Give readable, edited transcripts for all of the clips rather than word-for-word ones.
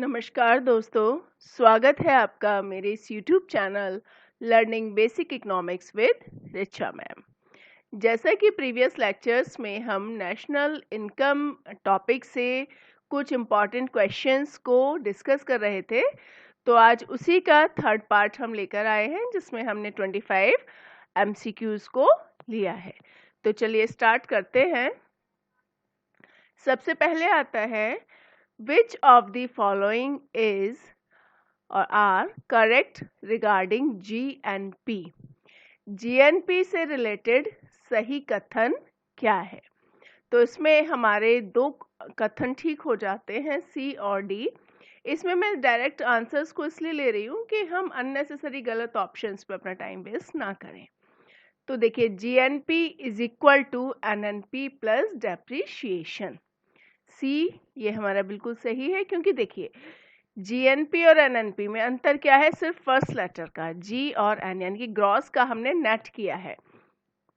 नमस्कार दोस्तों, स्वागत है आपका मेरे इस YouTube channel learning basic economics with Richa ma'am. जैसा कि प्रीवियस लेक्चर्स में हम नेशनल इनकम टॉपिक से कुछ इम्पॉर्टेंट क्वेश्चंस को डिस्कस कर रहे थे, तो आज उसी का थर्ड पार्ट हम लेकर आए हैं जिसमें हमने 25 MCQs को लिया है। तो चलिए स्टार्ट करते हैं। सबसे पहले आता है Which of the following is or are correct regarding GNP? GNP से रिलेटेड सही कथन क्या है? तो इसमें हमारे दो कथन ठीक हो जाते हैं, सी और डी। इसमें मैं डायरेक्ट आंसर्स को इसलिए ले रही हूँ कि हम अननेसेसरी गलत ऑप्शंस पे अपना टाइम वेस्ट ना करें। तो देखिए, GNP is equal to NNP plus depreciation. See ये हमारा बिल्कुल सही है, क्योंकि देखिए जीएनपी और एनएनपी में अंतर क्या है? सिर्फ फर्स्ट लेटर का, जी और एन, यानी कि ग्रॉस का हमने नेट किया है।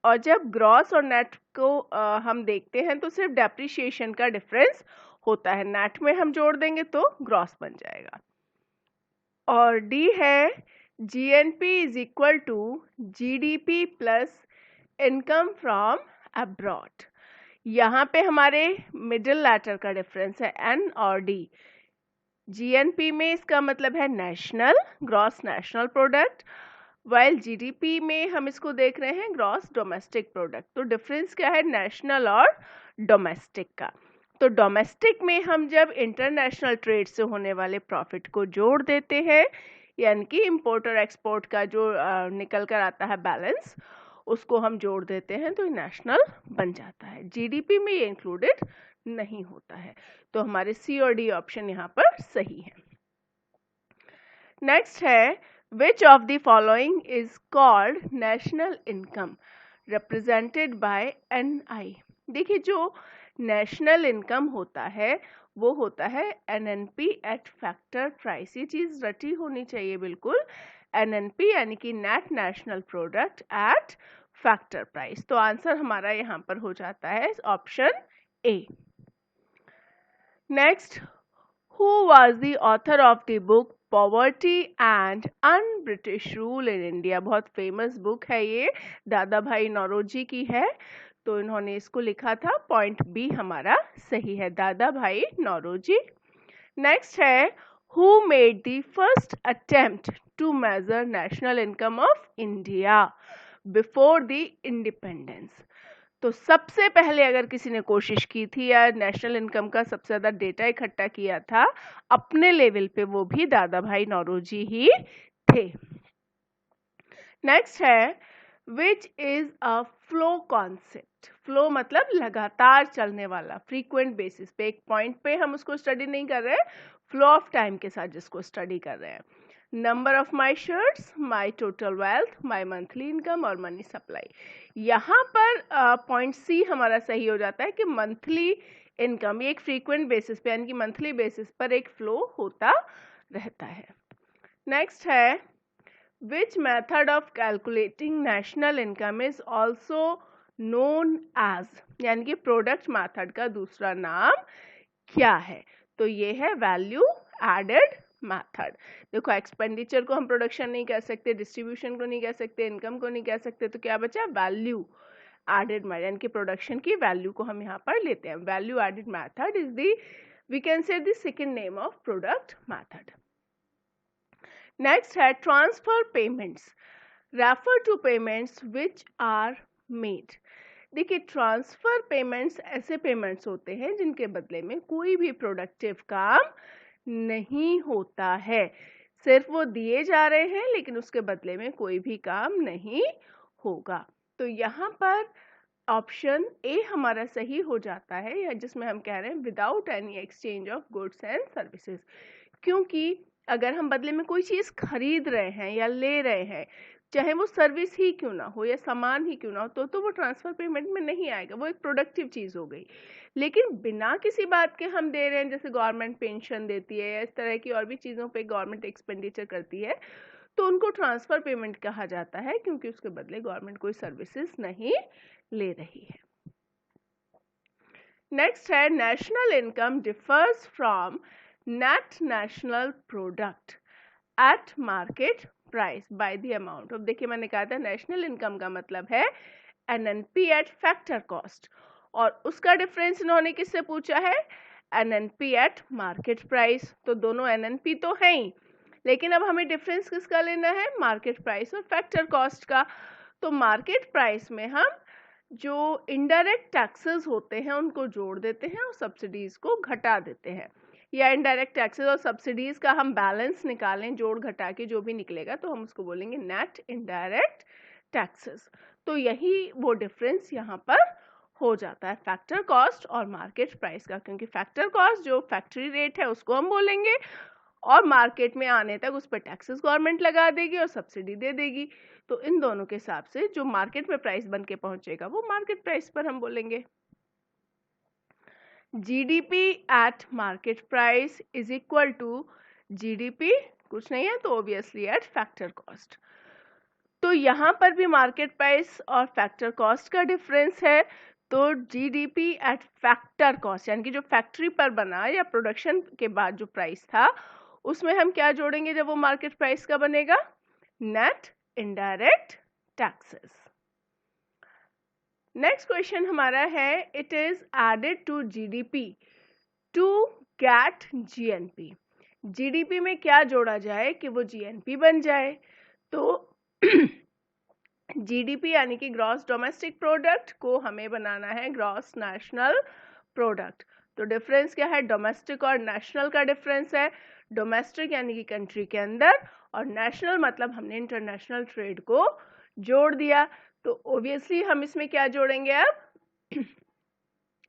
और जब ग्रॉस और नेट को हम देखते हैं तो सिर्फ डेप्रिशिएशन का डिफरेंस होता है, नेट में हम जोड़ देंगे तो ग्रॉस बन जाएगा। और डी है GNP is equal to GDP plus income from abroad. यहाँ पे हमारे मिडिल लेटर का डिफरेंस है एन और डी। जीएनपी में इसका मतलब है national, gross national product, while GDP में हम इसको देख रहे हैं ग्रॉस डोमेस्टिक प्रोडक्ट। तो डिफरेंस क्या है नेशनल और डोमेस्टिक का? तो डोमेस्टिक में हम जब इंटरनेशनल ट्रेड से होने वाले प्रॉफिट को जोड़ देते हैं, यानी कि इंपोर्ट और एक्सपोर्ट का जो निकल कर आता है बैलेंस, उसको हम जोड़ देते हैं तो नेशनल बन जाता है। जीडीपी में ये इंक्लूडेड नहीं होता है। तो हमारे सी और डी ऑप्शन यहाँ पर सही है। नेक्स्ट है which of the following is called national income represented by NI। देखिए, जो नेशनल इनकम होता है वो होता है NNP एट फैक्टर प्राइस। ये चीज रटी होनी चाहिए बिल्कुल, NNP यानी कि net national product at factor price. तो आंसर हमारा यहाँ पर हो जाता है option A. Next, who was the author of the book poverty and un-British rule in India? बहुत फेमस बुक है ये, दादा भाई नौरोजी की है। तो इन्होंने इसको लिखा था। पॉइंट बी हमारा सही है, दादा भाई नौरोजी। नेक्स्ट है who made the first attempt to measure national income of India before the independence? तो सबसे पहले अगर किसी ने कोशिश की थी या नेशनल इनकम का सबसे ज्यादा डेटा इकट्ठा किया था अपने लेवल पे, वो भी दादा भाई नौरोजी ही थे। नेक्स्ट है which is a flow concept. Flow मतलब लगातार चलने वाला, फ्रीक्वेंट बेसिस पे, एक पॉइंट पे हम उसको स्टडी नहीं कर रहे, फ्लो ऑफ टाइम के साथ जिसको स्टडी कर रहे हैं। Number of my shirts, my total wealth, my monthly income और मनी सप्लाई। यहाँ पर पॉइंट सी हमारा सही हो जाता है कि मंथली इनकम, ये एक फ्रीक्वेंट बेसिस पे यानी कि मंथली बेसिस पर एक फ्लो होता रहता है। नेक्स्ट है which method of calculating national income is also known as, यानी कि प्रोडक्ट मेथड का दूसरा नाम क्या है? तो ये है वैल्यू एडेड मेथड। देखो, एक्सपेंडिचर को हम प्रोडक्शन नहीं कह सकते, डिस्ट्रीब्यूशन को नहीं कह सकते, इनकम को नहीं कह सकते, तो क्या बचा? वैल्यू एडेड मेथड, यानी कि प्रोडक्शन की वैल्यू को हम यहाँ पर लेते हैं। Value added method is the, we can say the second name of product method. Next है transfer payments refer to payments which are made. देखिए, ट्रांसफर पेमेंट्स ऐसे पेमेंट्स होते हैं जिनके बदले में कोई भी प्रोडक्टिव काम नहीं होता है, सिर्फ वो दिए जा रहे हैं लेकिन उसके बदले में कोई भी काम नहीं होगा। तो यहाँ पर ऑप्शन ए हमारा सही हो जाता है, या जिसमें हम कह रहे हैं without any exchange of goods and services. क्योंकि अगर हम बदले में कोई चीज खरीद रहे हैं या ले रहे हैं, चाहे वो सर्विस ही क्यों ना हो या सामान ही क्यों ना हो, तो वो ट्रांसफर पेमेंट में नहीं आएगा, वो एक प्रोडक्टिव चीज हो गई। लेकिन बिना किसी बात के हम दे रहे हैं, जैसे गवर्नमेंट पेंशन देती है या इस तरह की और भी चीजों पे गवर्नमेंट एक्सपेंडिचर करती है, तो उनको ट्रांसफर पेमेंट कहा जाता है, क्योंकि उसके बदले गवर्नमेंट कोई सर्विसेज नहीं ले रही है। नेक्स्ट है national income differs from net national product eight market price by the amount of, देखिए मैंने कहा था नेशनल इनकम का मतलब है एनएनपी एट फैक्टर कॉस्ट, और उसका डिफरेंस इन्होंने किससे पूछा है, एनएनपी एट मार्केट प्राइस। तो दोनों एनएनपी तो हैं ही, लेकिन अब हमें डिफरेंस किसका लेना है, मार्केट प्राइस और फैक्टर कॉस्ट का। तो मार्केट प्राइस में हम जो इनडायरेक्ट टैक्सेस होते हैं उनको जोड़ देते हैं और सब्सिडीज को घटा देते हैं, या इनडायरेक्ट टैक्सेस और सब्सिडीज का हम बैलेंस निकालें, जोड़ घटा के जो भी निकलेगा तो हम उसको बोलेंगे नेट इनडायरेक्ट टैक्सेस। तो यही वो डिफरेंस यहाँ पर हो जाता है फैक्टर कॉस्ट और मार्केट प्राइस का, क्योंकि फैक्टर कॉस्ट जो फैक्ट्री रेट है उसको हम बोलेंगे, और मार्केट में आने तक उस पर टैक्सेस गवर्नमेंट लगा देगी और सब्सिडी दे देगी। तो इन दोनों के हिसाब से जो मार्केट में प्राइस बन के पहुंचेगा वो मार्केट प्राइस पर हम बोलेंगे। GDP at market price is equal to GDP कुछ नहीं है तो ऑब्वियसली एट फैक्टर कॉस्ट। तो यहां पर भी मार्केट प्राइस और फैक्टर कॉस्ट का डिफरेंस है, तो जीडीपी एट फैक्टर कॉस्ट यानी कि जो फैक्ट्री पर बना या प्रोडक्शन के बाद जो प्राइस था उसमें हम क्या जोड़ेंगे जब वो मार्केट प्राइस का बनेगा, net indirect taxes. Next question हमारा है, it is added to GDP to get GNP. GDP में क्या जोड़ा जाए कि वो जीएनपी बन जाए, तो जीडीपी यानी कि ग्रॉस डोमेस्टिक प्रोडक्ट को हमें बनाना है ग्रॉस नेशनल प्रोडक्ट। तो डिफरेंस क्या है, डोमेस्टिक और नेशनल का डिफरेंस है। डोमेस्टिक यानी कि कंट्री के अंदर, और नेशनल मतलब हमने इंटरनेशनल ट्रेड को जोड़ दिया। तो ऑब्वियसली हम इसमें क्या जोड़ेंगे अब,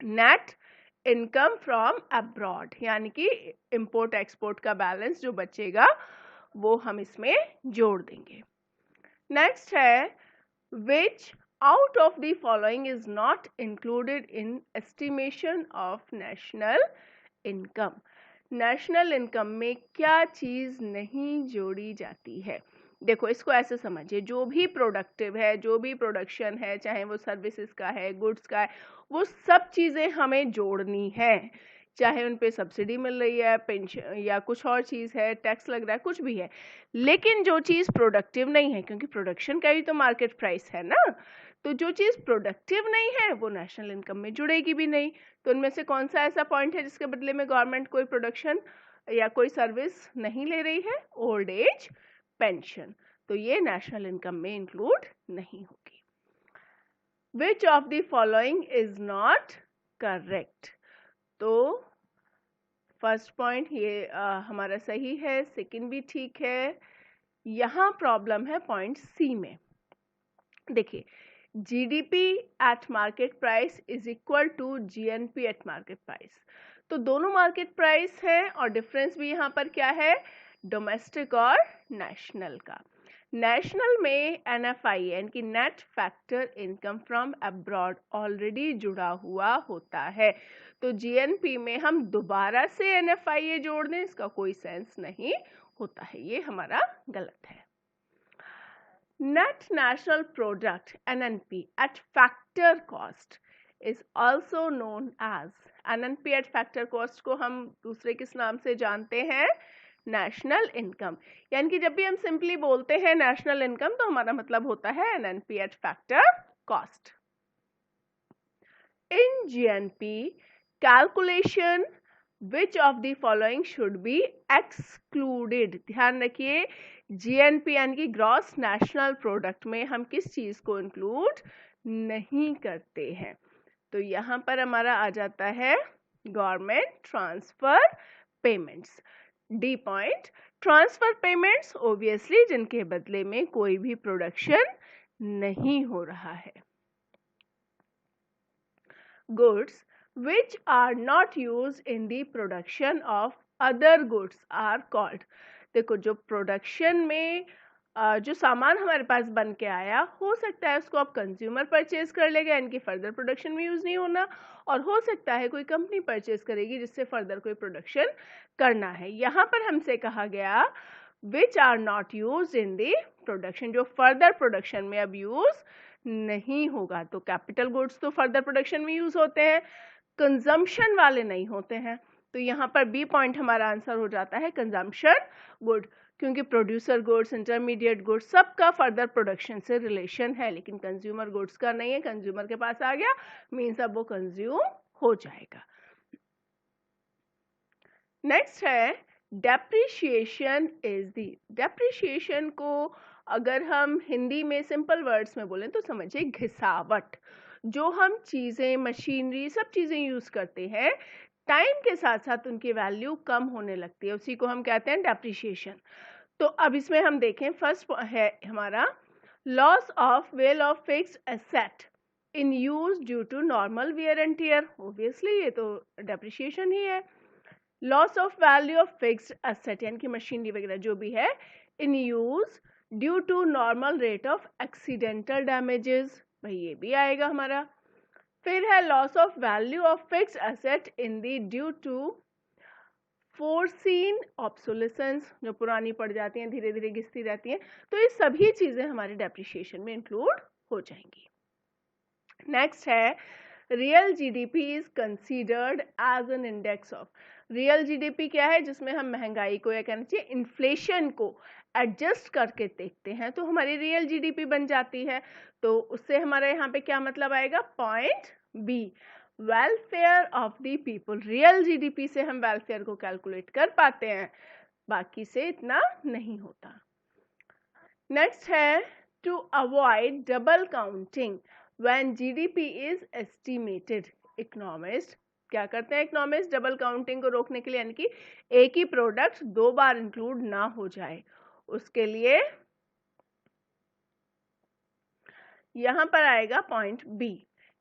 नेट इनकम फ्रॉम अब्रॉड यानी कि इंपोर्ट एक्सपोर्ट का बैलेंस जो बचेगा वो हम इसमें जोड़ देंगे। नेक्स्ट है, which out of the following is not included in estimation of national income। National income में क्या चीज नहीं जोड़ी जाती है। देखो इसको ऐसे समझिए, जो भी प्रोडक्टिव है, जो भी प्रोडक्शन है, चाहे वो सर्विसेज का है, गुड्स का है, वो सब चीजें हमें जोड़नी है, चाहे उन पे सब्सिडी मिल रही है, पेंशन या कुछ और चीज़ है, टैक्स लग रहा है, कुछ भी है। लेकिन जो चीज़ प्रोडक्टिव नहीं है, क्योंकि प्रोडक्शन का भी तो मार्केट प्राइस है ना, तो जो चीज़ प्रोडक्टिव नहीं है वो नेशनल इनकम में जुड़ेगी भी नहीं। तो उनमें से कौन सा ऐसा पॉइंट है जिसके बदले में गवर्नमेंट कोई प्रोडक्शन या कोई सर्विस नहीं ले रही है, ओल्ड एज पेंशन, तो ये नेशनल इनकम में इंक्लूड नहीं होगी। Which of the following is not correct, तो फर्स्ट पॉइंट ये हमारा सही है, सेकंड भी ठीक है। यहाँ प्रॉब्लम है पॉइंट सी में। देखिए GDP at market price is equal to GNP at market price, तो दोनों मार्केट प्राइस है और डिफरेंस भी यहाँ पर क्या है, डोमेस्टिक और नेशनल का। नेशनल में एनएफआई यानी कि net factor income from abroad already जुड़ा हुआ होता है, तो जीएनपी में हम दोबारा से एनएफआई जोड़ दें इसका कोई सेंस नहीं होता है, ये हमारा गलत है। Net national product NNP at factor cost is also known as, NNP at factor cost को हम दूसरे किस नाम से जानते हैं, नेशनल इनकम। यानी कि जब भी हम सिंपली बोलते हैं नेशनल इनकम तो हमारा मतलब होता है NNP at factor cost. In GNP calculation which of the following should be excluded, ध्यान रखिए जीएनपी यानी कि ग्रॉस नेशनल प्रोडक्ट में हम किस चीज को इंक्लूड नहीं करते हैं, तो यहां पर हमारा आ जाता है government transfer payments. D point, transfer payments obviously जिनके बदले में कोई भी प्रोडक्शन नहीं हो रहा है। Goods which are not used in the production of other goods are called, देखो जो प्रोडक्शन में जो सामान हमारे पास बन के आया हो सकता है उसको आप कंज्यूमर परचेज कर लेगा, इनकी फर्दर प्रोडक्शन में यूज नहीं होना, और हो सकता है कोई कंपनी परचेज करेगी जिससे फर्दर कोई प्रोडक्शन करना है। यहाँ पर हमसे कहा गया which are not use in the production, जो फर्दर प्रोडक्शन में अब यूज नहीं होगा। तो कैपिटल गुड्स तो फर्दर प्रोडक्शन में यूज होते हैं, कंजम्पशन वाले नहीं होते हैं, तो यहाँ पर बी पॉइंट हमारा आंसर हो जाता है कंजम्पशन गुड, क्योंकि प्रोड्यूसर गुड्स, इंटरमीडिएट गुड्स सबका फर्दर प्रोडक्शन से रिलेशन है, लेकिन कंज्यूमर गुड्स का नहीं है। कंज्यूमर के पास आ गया मीन्स अब वो कंज्यूम हो जाएगा। नेक्स्ट है डेप्रिशिएशन इज दी। डेप्रिशिएशन को अगर हम हिंदी में सिंपल वर्ड्स में बोलें तो समझिए घिसावट। जो हम चीज़ें, मशीनरी, सब चीज़ें यूज़ करते हैं, टाइम के साथ साथ उनकी वैल्यू कम होने लगती है, उसी को हम कहते हैं डेप्रिशिएशन। तो अब इसमें हम देखें, फर्स्ट है हमारा loss of value of fixed asset in use due to normal wear and tear. Obviously ये तो डेप्रिशिएशन ही है। Loss of value of fixed asset यानी कि मशीनरी वगैरह जो भी है in use due to normal rate of accidental damages, भाई ये भी आएगा हमारा। फिर है loss of value of fixed asset in the due to foreseen obsolescence, जो पुरानी पड़ जाती हैं, धीरे धीरे घिसती रहती हैं। तो ये सभी चीजें हमारे डेप्रिशिएशन में इंक्लूड हो जाएंगी। नेक्स्ट है real GDP is considered as an index of. Real GDP क्या है? जिसमें हम महंगाई को या कहना चाहिए इन्फ्लेशन को एडजस्ट करके देखते हैं, तो हमारी रियल जीडीपी बन जाती है। तो उससे हमारा यहाँ पे क्या मतलब आएगा? Point B, welfare of the people. Real GDP से हम वेलफेयर को कैलकुलेट कर पाते हैं, बाकी से इतना नहीं होता। नेक्स्ट है to avoid double counting when GDP is estimated. Economist क्या करते हैं? इकोनॉमिस्ट डबल काउंटिंग को रोकने के लिए, यानी कि एक ही प्रोडक्ट दो बार इंक्लूड ना हो जाए, उसके लिए यहां पर आएगा point B,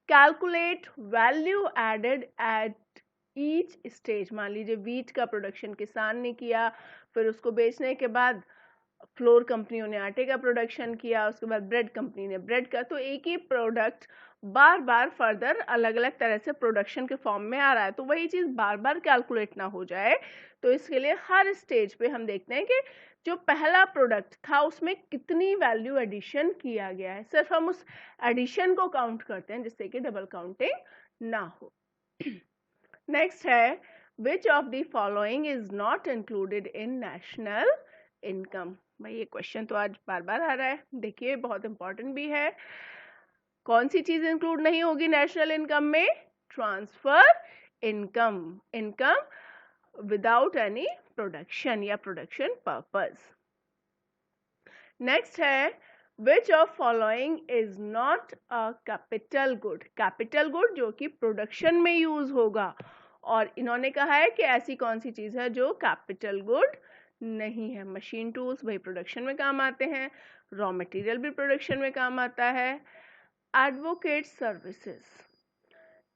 calculate value added at each stage. मान लीजिए वीट का प्रोडक्शन किसान ने किया, फिर उसको बेचने के बाद फ्लोर कंपनियों ने आटे का प्रोडक्शन किया, उसके बाद ब्रेड कंपनी ने ब्रेड का। तो एक ही प्रोडक्ट बार बार फर्दर अलग अलग तरह से प्रोडक्शन के फॉर्म में आ रहा है, तो वही चीज़ बार बार कैलकुलेट ना हो जाए, तो इसके लिए हर स्टेज पे हम देखते हैं कि जो पहला प्रोडक्ट था उसमें कितनी वैल्यू एडिशन किया गया है, सिर्फ हम उस एडिशन को काउंट करते हैं जिससे कि डबल काउंटिंग ना हो। नेक्स्ट है which of the following is not included in national income. भाई ये क्वेश्चन तो आज बार बार आ रहा है, देखिए बहुत इंपॉर्टेंट भी है। कौन सी चीज इंक्लूड नहीं होगी नेशनल इनकम में? Transfer income, income without any production या प्रोडक्शन पर्पस। नेक्स्ट है which of following is not a capital good. Capital good जो कि प्रोडक्शन में यूज होगा, और इन्होंने कहा है कि ऐसी कौन सी चीज है जो कैपिटल गुड नहीं है। मशीन टूल्स भाई प्रोडक्शन में काम आते हैं, रॉ मटेरियल भी प्रोडक्शन में काम आता है। एडवोकेट सर्विसेज,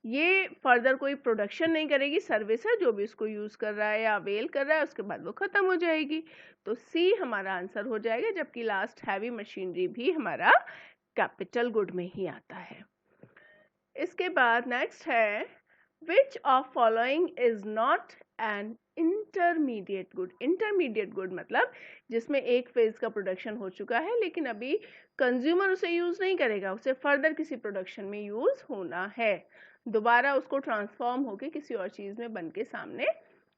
ये फर्दर कोई प्रोडक्शन नहीं करेगी, सर्विस है, जो भी उसको यूज कर रहा है या अवेल कर रहा है उसके बाद वो खत्म हो जाएगी। तो सी हमारा आंसर हो जाएगा, जबकि लास्ट हैवी मशीनरी भी हमारा कैपिटल गुड में ही आता है। इसके बाद नेक्स्ट है which of following is not an intermediate good. Intermediate good मतलब जिसमें एक फेज का प्रोडक्शन हो चुका है लेकिन अभी कंज्यूमर उसे यूज नहीं करेगा, उसे फर्दर किसी प्रोडक्शन में यूज होना है, दोबारा उसको ट्रांसफॉर्म होके किसी और चीज में बन के सामने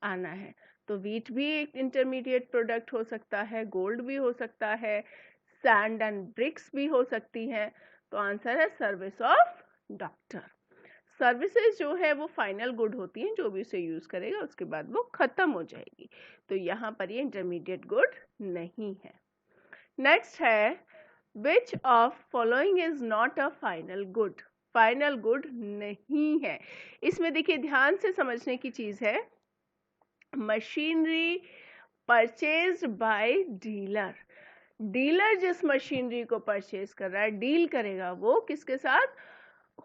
आना है। तो वीट भी एक इंटरमीडिएट प्रोडक्ट हो सकता है, गोल्ड भी हो सकता है, सैंड एंड ब्रिक्स भी हो सकती हैं। तो आंसर है सर्विस ऑफ डॉक्टर। सर्विसेज जो है वो फाइनल गुड होती हैं, जो भी उसे यूज करेगा उसके बाद वो खत्म हो जाएगी, तो यहाँ पर ये इंटरमीडिएट गुड नहीं है। नेक्स्ट है which of following is not a final good. Final good नहीं है। इसमें देखिए ध्यान से समझने की चीज है, machinery purchase by dealer. Dealer जिस मशीनरी को परचेज कर रहा है, डील करेगा वो किसके साथ?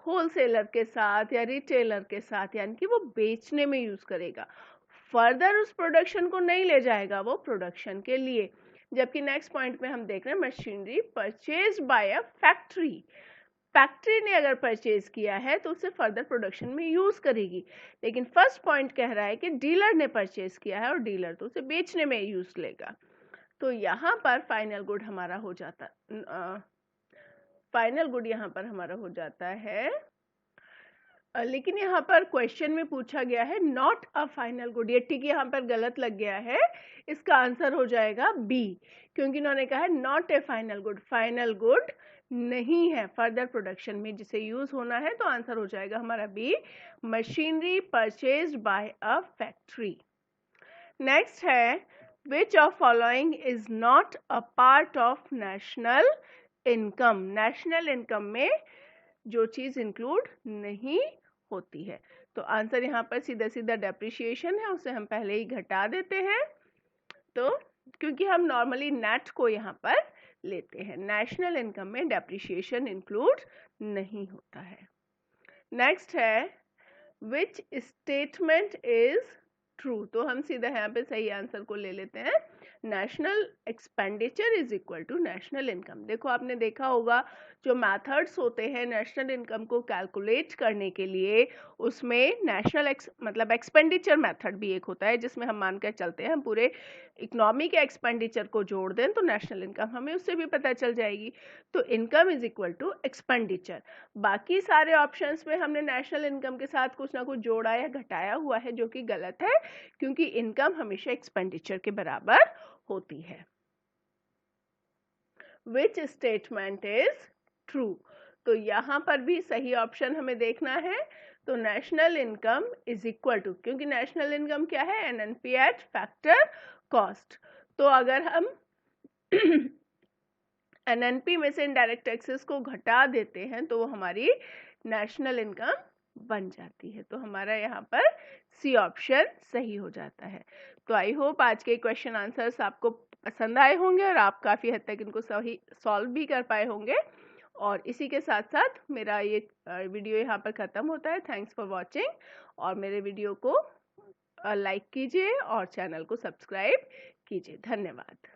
होलसेलर के साथ या रिटेलर के साथ, यानी कि वो बेचने में यूज करेगा, फर्दर उस प्रोडक्शन को नहीं ले जाएगा वो प्रोडक्शन के लिए। जबकि नेक्स्ट पॉइंट में हम देख रहे हैं machinery purchase by a factory. Factory ने अगर परचेज किया है तो उसे फर्दर प्रोडक्शन में यूज करेगी, लेकिन फर्स्ट पॉइंट कह रहा है कि डीलर ने परचेज किया है और डीलर तो उसे बेचने में यूज लेगा। तो यहाँ पर फाइनल गुड हमारा हो जाता फाइनल गुड यहाँ पर हमारा हो जाता है लेकिन यहाँ पर क्वेश्चन में पूछा गया है नॉट अ फाइनल गुड, ये टिक यहाँ पर गलत लग गया है, इसका आंसर हो जाएगा बी, क्योंकि इन्होंने कहा है not A final good, final good नहीं है फर्दर प्रोडक्शन में जिसे यूज होना है, तो आंसर हो जाएगा हमारा B, machinery purchased by a factory. Next है which of following is not a part of national income, national income में जो चीज इंक्लूड नहीं होती है, तो आंसर यहाँ पर सीधा सीधा डेप्रिसिएशन है, उसे हम पहले ही घटा देते हैं, तो क्योंकि हम नॉर्मली नेट को यहाँ पर लेते हैं, नेशनल इनकम में डेप्रिसिएशन इंक्लूड नहीं होता है। नेक्स्ट है विच स्टेटमेंट इज ट्रू, तो हम सीधा यहाँ पे सही आंसर को ले लेते हैं, national expenditure is equal to national income. देखो आपने देखा होगा जो मेथड्स होते हैं नेशनल इनकम को कैलकुलेट करने के लिए, उसमें नेशनल मतलब एक्सपेंडिचर मेथड भी एक होता है, जिसमें हम मान कर चलते हैं हम पूरे इकोनॉमी के एक्सपेंडिचर को जोड़ दें तो नेशनल इनकम हमें उससे भी पता चल जाएगी, तो income is equal to expenditure. बाकी सारे ऑप्शंस में हमने नेशनल इनकम के साथ कुछ ना कुछ जोड़ा या घटाया हुआ है, जो कि गलत है, क्योंकि इनकम हमेशा एक्सपेंडिचर के बराबर होती है। विच स्टेटमेंट इज ट्रू, तो यहां पर भी सही ऑप्शन हमें देखना है, तो national income is equal to, क्योंकि नेशनल इनकम क्या है, एनएनपी एट फैक्टर कॉस्ट, तो अगर हम एनएनपी में से इनडायरेक्ट टैक्सेस को घटा देते हैं तो वो हमारी नेशनल इनकम बन जाती है, तो हमारा यहाँ पर सी ऑप्शन सही हो जाता है। तो आई होप आज के क्वेश्चन आंसर्स आपको पसंद आए होंगे और आप काफ़ी हद तक इनको सही सॉल्व भी कर पाए होंगे, और इसी के साथ साथ मेरा ये वीडियो यहाँ पर ख़त्म होता है। थैंक्स फॉर वॉचिंग, और मेरे वीडियो को लाइक कीजिए और चैनल को सब्सक्राइब कीजिए। धन्यवाद।